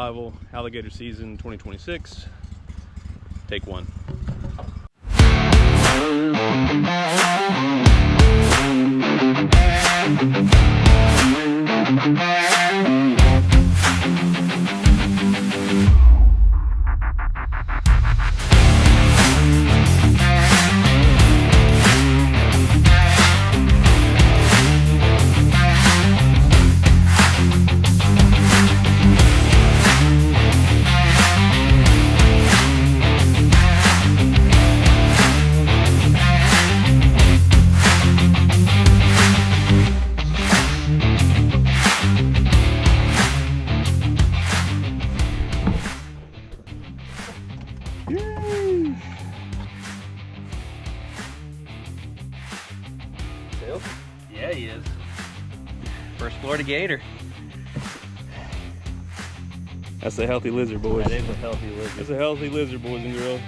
survival, alligator season 2026. Take one. Yeah, he is. First Florida gator. That's a healthy lizard, boys. That is a healthy lizard. That's a healthy lizard, boys and girls.